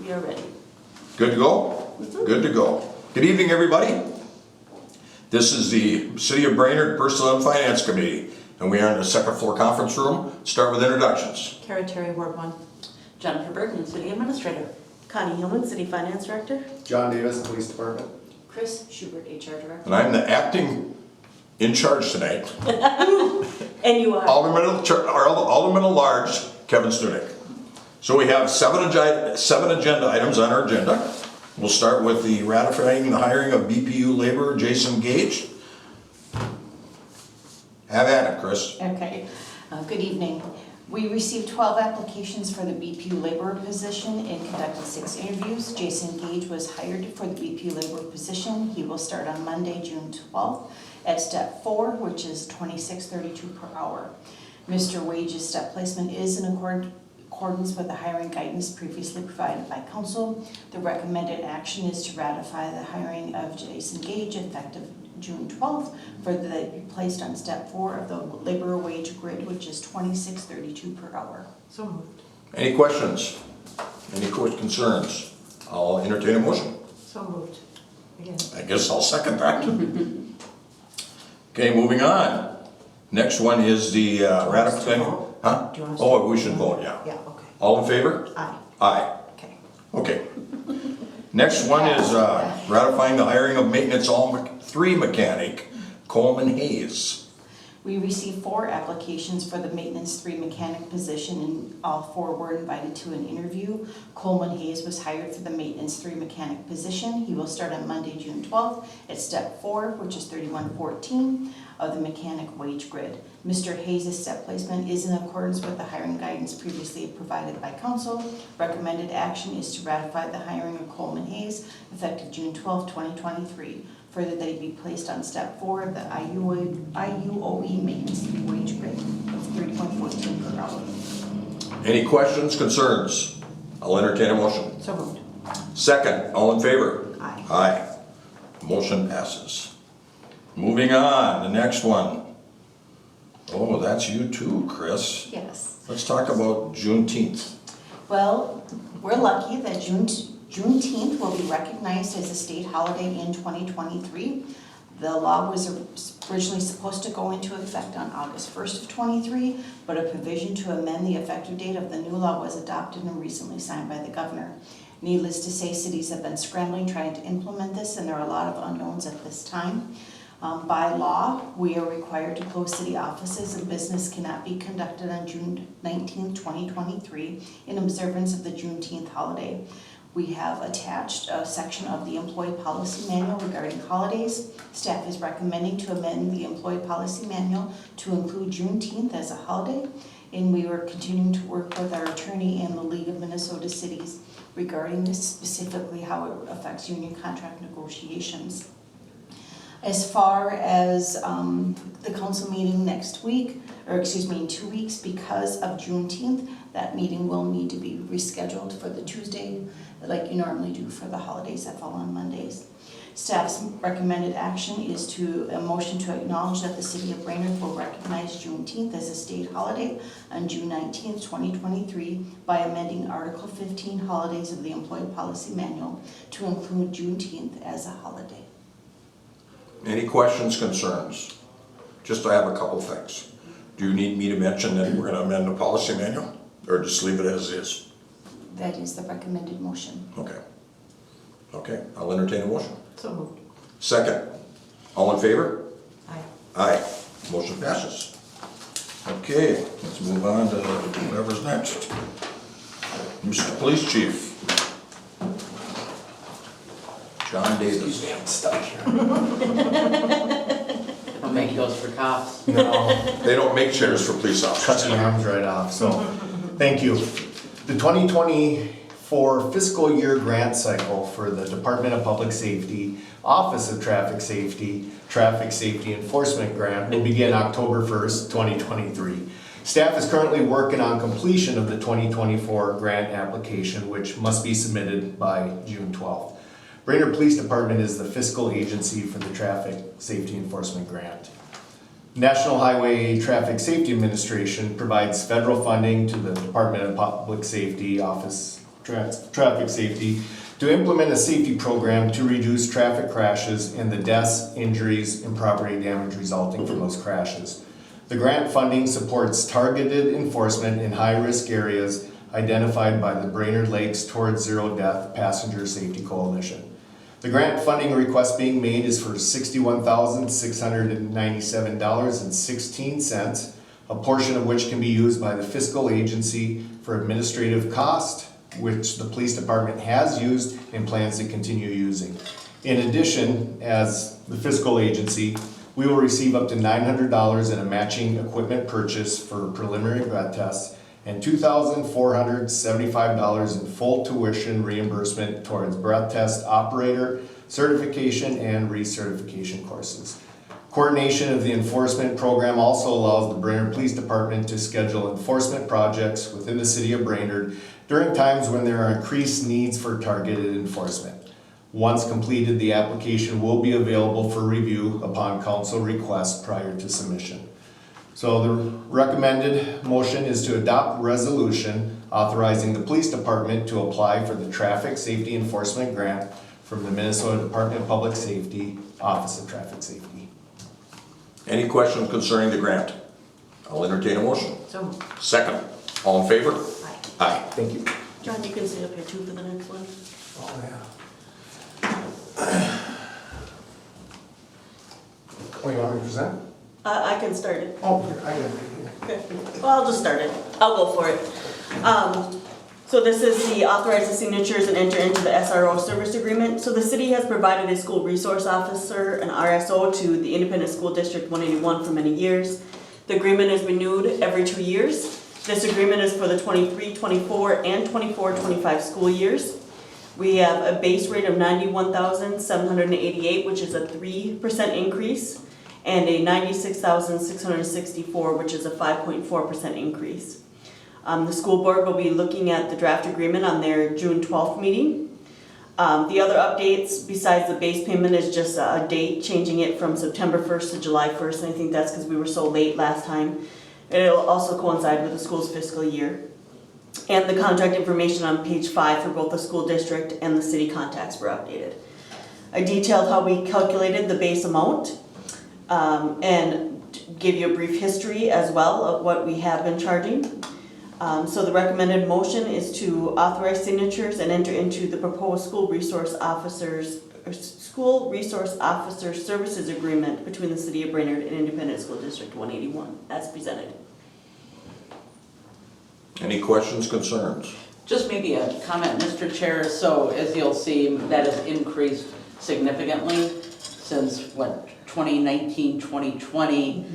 We are ready. Good to go? Good to go. Good evening, everybody. This is the City of Brainerd Personnel and Finance Committee, and we are in the second floor conference room. Start with introductions. Kara Terry, Ward 1. Jennifer Bergman, City Administrator. Connie Hillman, City Finance Director. John Davis, Police Department. Chris Schubert, HR Director. And I'm the acting in charge tonight. And you are. Alderman at Large, Kevin Stunek. So we have seven agenda items on our agenda. We'll start with the ratifying the hiring of BPU laborer Jason Gage. Have at it, Chris. Okay, good evening. We received 12 applications for the BPU laborer position and conducted 6 interviews. Jason Gage was hired for the BPU laborer position. He will start on Monday, June 12th at step 4, which is $26.32 per hour. Mr. Wage's step placement is in accordance with the hiring guidance previously provided by council. The recommended action is to ratify the hiring of Jason Gage effective June 12th for the be placed on step 4 of the laborer wage grid, which is $26.32 per hour. So moved. Any questions? Any concerns? I'll entertain a motion. So moved. Again. I guess I'll second that. Okay, moving on. Next one is the ratifying. Huh? Do you want us Oh, to we should vote, yeah. Yeah, okay. All in favor? Aye. Aye. Okay. Okay. Next one is ratifying the hiring of maintenance 3 mechanic, Coleman Hayes. We received 4 applications for the maintenance 3 mechanic position, and all 4 were invited to an interview. Coleman Hayes was hired for the maintenance 3 mechanic position. He will start on Monday, June 12th at step 4, which is $31.14 of the mechanic wage grid. Mr. Hayes' step placement is in accordance with the hiring guidance previously provided by council. Recommended action is to ratify the hiring of Coleman Hayes effective June 12, 2023. Further, that he be placed on step 4 of the IUOE maintenance wage grid of $30.14 per hour. Any questions, concerns? I'll entertain a motion. So moved. Second, all in favor? Aye. Aye. Motion passes. Moving on, the next one. Oh, that's you too, Chris. Yes. Let's talk about Juneteenth. Well, we're lucky that Juneteenth will be recognized as a state holiday in 2023. The law was originally supposed to go into effect on August 1st of 23, but a provision to amend the effective date of the new law was adopted and recently signed by the governor. Needless to say, cities have been scrambling trying to implement this, and there are a lot of unknowns at this time. By law, we are required to close city offices and business cannot be conducted on June 19, 2023 in observance of the Juneteenth holiday. We have attached a section of the employee policy manual regarding holidays. Staff is recommending to amend the employee policy manual to include Juneteenth as a holiday, and we are continuing to work with our attorney and the League of Minnesota Cities regarding this, specifically how it affects union contract negotiations. As far as the council meeting next week, or excuse me, in 2 weeks, because of Juneteenth, that meeting will need to be rescheduled for the Tuesday, like you normally do for the holidays that fall on Mondays. Staff's recommended action is to a motion to acknowledge that the city of Brainerd will recognize Juneteenth as a state holiday on June 19th, 2023 by amending Article 15 Holidays of the Employee Policy Manual to include Juneteenth as a holiday. Any questions, concerns? Just to have a couple things. Do you need me to mention that we're going to amend the policy manual, or just leave it as is? That is the recommended motion. Okay. Okay, I'll entertain a motion. So moved. Second, all in favor? Aye. Aye. Motion passes. Okay, let's move on to whatever's next. Mr. Police Chief. John Davis. I'm stuck here. Don't make those for cops. No, They don't make chairs for police cut officers. the arms right off, so, thank you. The 2024 fiscal year grant cycle for the Department of Public Safety, Office of Traffic Safety Enforcement Grant will begin October 1st, 2023. Staff is currently working on completion of the 2024 grant application, which must be submitted by June 12th. Brainerd Police Department is the fiscal agency for the Traffic Safety Enforcement Grant. National Highway Traffic Safety Administration provides federal funding to the Department of Public Safety, Office traffic safety to implement a safety program to reduce traffic crashes and the deaths, injuries, and property damage resulting from those crashes. The grant funding supports targeted enforcement in high-risk areas identified by the Brainerd Lakes Towards Zero Death Passenger Safety Coalition. The grant funding request being made is for $61,697.16, a portion of which can be used by the fiscal agency for administrative cost, which the police department has used and plans to continue using. In addition, as the fiscal agency, we will receive up to $900 in a matching equipment purchase for preliminary breath tests and $2,475 in full tuition reimbursement towards breath test operator certification and recertification courses. Coordination of the enforcement program also allows the Brainerd Police Department to schedule enforcement projects within the city of Brainerd during times when there are increased needs for targeted enforcement. Once completed, the application will be available for review upon council request prior to submission. So the recommended motion is to adopt resolution authorizing the police department to apply for the traffic safety enforcement grant from the Minnesota Department of Public Safety, Office of Traffic Safety. Any questions concerning the grant? I'll entertain a motion. So, Second, all in favor? aye. Aye. Thank you. John, you can sit up here too for the next one. Oh, yeah. Oh, you want me to present? I can start it. Oh, here, I got it. Okay. Well, I'll just start it. I'll go for it. So this is the authorize the signatures and enter into the SRO service agreement. So the city has provided a school resource officer, an RSO, to the Independent School District 181 for many years. The agreement is renewed every 2 years. This agreement is for the 23-24 and 24-25 school years. We have a base rate of $91,788, which is a 3% increase, and a $96,664, which is a 5.4% increase. The school board will be looking at the draft agreement on their June 12th meeting. The other updates besides the base payment is just a date, changing it from September 1st to July 1st, and I think that's because we were so late last time. It'll also coincide with the school's fiscal year. And the contact information on page 5 for both the school district and the city contacts were updated. I detailed how we calculated the base amount and gave you a brief history as well of what we have been charging. So the recommended motion is to authorize signatures and enter into the proposed school resource officer services agreement between the city of Brainerd and Independent School District 181 as presented. Any questions, concerns? Just maybe a comment, Mr. Chair. So as you'll see, that has increased significantly since 2019, 2020.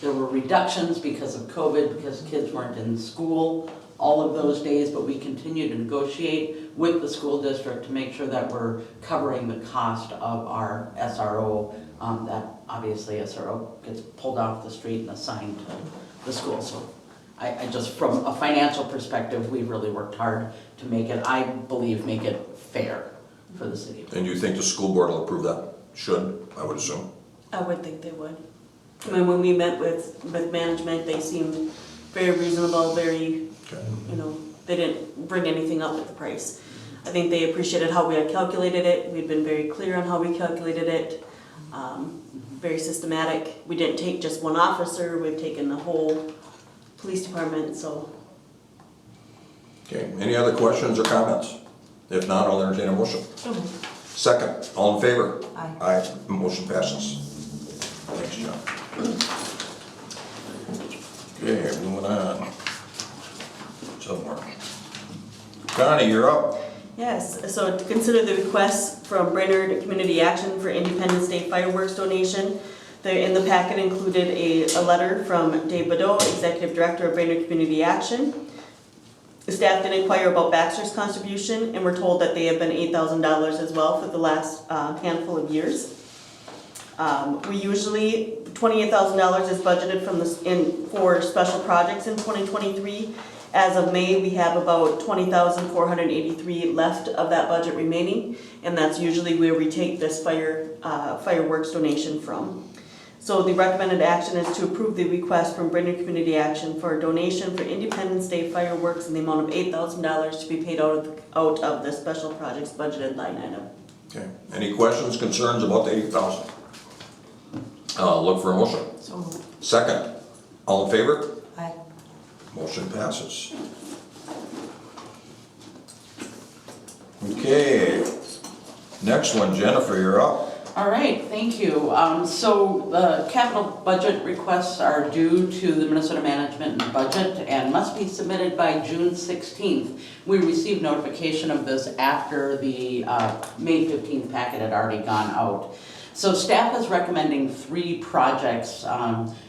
There were reductions because of COVID, because kids weren't in school all of those days, but we continue to negotiate with the school district to make sure that we're covering the cost of our SRO. That obviously SRO gets pulled off the street and assigned to the school. So I just, from a financial perspective, we really worked hard to make it, I believe, make it fair for the city. And you think the school board will approve that? Should, I would assume. I would think they would. I mean, when we met with management, they seemed very reasonable, very, Okay. they didn't bring anything up with the price. I think they appreciated how we had calculated it. We'd been very clear on how we calculated it, very systematic. We didn't take just one officer, we've taken the whole police department, so. Okay, any other questions or comments? If not, I'll entertain a motion. So, Second, all in favor? aye. Aye, motion passes. Thanks, John. Okay, moving on. Somewhere. Connie, you're up. Yes, so to consider the request from Brainerd Community Action for Independence Day fireworks donation. There in the packet included a letter from Dave Badeau, Executive Director of Brainerd Community Action. The staff did inquire about Baxter's contribution and were told that they have been $8,000 as well for the last handful of years. We usually, $28,000 is budgeted for special projects in 2023. As of May, we have about $20,483 left of that budget remaining, and that's usually where we take this fireworks donation from. So the recommended action is to approve the request from Brainerd Community Action for a donation for Independence Day fireworks in the amount of $8,000 to be paid out of the special projects budgeted line item. Okay, any questions, concerns about the 8,000? Look for a motion. So moved. Second, all in favor? Aye. Motion passes. Okay, next one, Jennifer, you're up. All right, thank you. So the capital budget requests are due to the Minnesota Management and Budget and must be submitted by June 16th. We received notification of this after the May 15th packet had already gone out. So staff is recommending 3 projects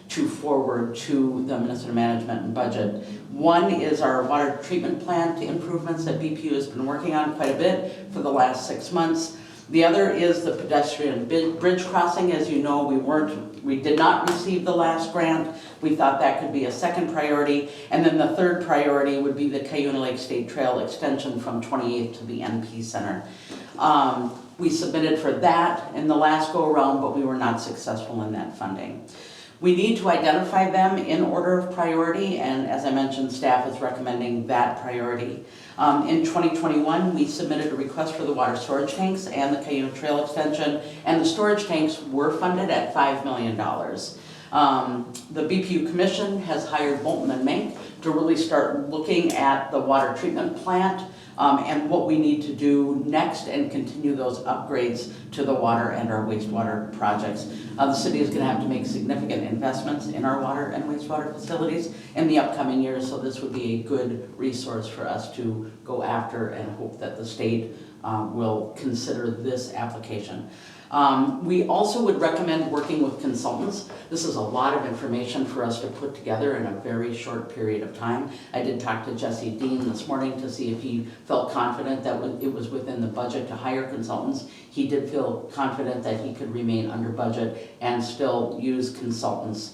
to forward to the Minnesota Management and Budget. One is our water treatment plant improvements that BPU has been working on quite a bit for the last 6 months. The other is the pedestrian bridge crossing. As you know, we did not receive the last grant. We thought that could be a second priority. And then the third priority would be the Cuyuna Lake State Trail extension from 28th to the NP Center. We submitted for that in the last go-around, but we were not successful in that funding. We need to identify them in order of priority, and as I mentioned, staff is recommending that priority. In 2021, we submitted a request for the water storage tanks and the Cuyuna Trail extension, and the storage tanks were funded at $5 million. The BPU Commission has hired Bolton and Mink to really start looking at the water treatment plant and what we need to do next and continue those upgrades to the water and our wastewater projects. The city is going to have to make significant investments in our water and wastewater facilities in the upcoming years, so this would be a good resource for us to go after and hope that the state will consider this application. We also would recommend working with consultants. This is a lot of information for us to put together in a very short period of time. I did talk to Jesse Dean this morning to see if he felt confident that it was within the budget to hire consultants. He did feel confident that he could remain under budget and still use consultants.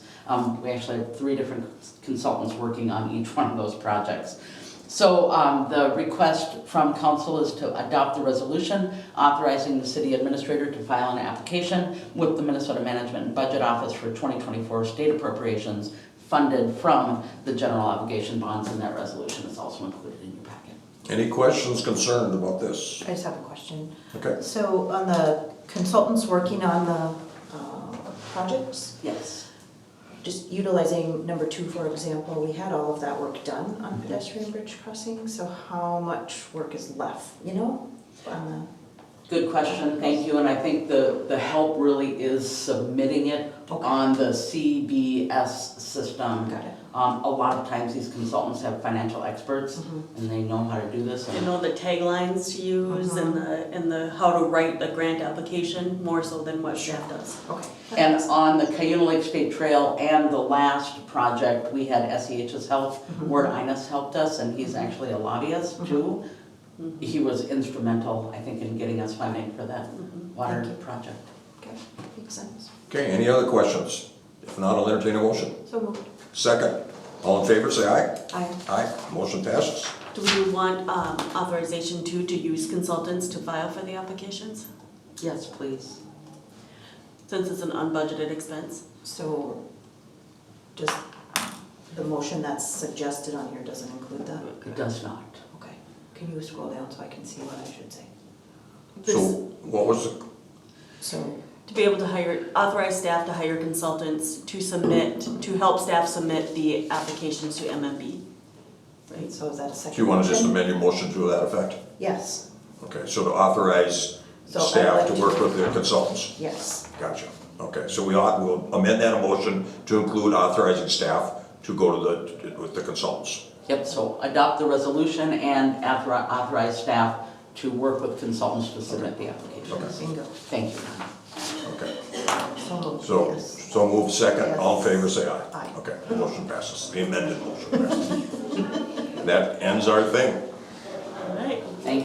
We actually have 3 different consultants working on each one of those projects. So the request from council is to adopt the resolution authorizing the city administrator to file an application with the Minnesota Management and Budget Office for 2024 state appropriations funded from the general obligation bonds, and that resolution is also included in your packet. Any questions, concerns about this? I just have a question. Okay. So on the consultants working on the projects, Yes. just utilizing number 2, for example, we had all of that work done on pedestrian bridge crossing, so how much work is left, you know? On Good question, thank you, and I think the help really is submitting it Okay. on the CBS system. Got it. A lot of times these consultants have financial experts and they know how to do this. They know the taglines to use and the how to write the grant application more so than what staff does. Okay. And on the Cuyuna Lake State Trail and the last project, we had SEH's help. Ward Inus helped us, and he's actually a lobbyist too. He was instrumental, I think, in getting us funding for that water Thank you. project. Okay, makes sense. Okay, any other questions? If not, I'll entertain a motion. So moved. Second, all in favor, say aye. Aye. Aye, motion passes. Do we want authorization too to use consultants to file for the applications? Yes, please. Since it's an unbudgeted expense? So just the motion that's suggested on here doesn't include that? It does not. Okay. Can you scroll down so I can see what I should say? So what was the, So, To be able to authorize staff to hire consultants to help staff submit the applications to MMB. right, so is that a second? do you want to just motion? amend your motion to that effect? Yes, Okay, so to authorize So I'd staff like to to- work with their consultants? yes. Gotcha. Okay, so we'll amend that motion to include authorizing staff to go to with the consultants. Yep, so adopt the resolution and authorize staff to work with consultants to submit the applications. Bingo. Thank you. Okay, So moved, so, yes. so move second, Yes. all in favor, say aye. Aye. Okay, motion passes, the amended motion passes. That ends our thing.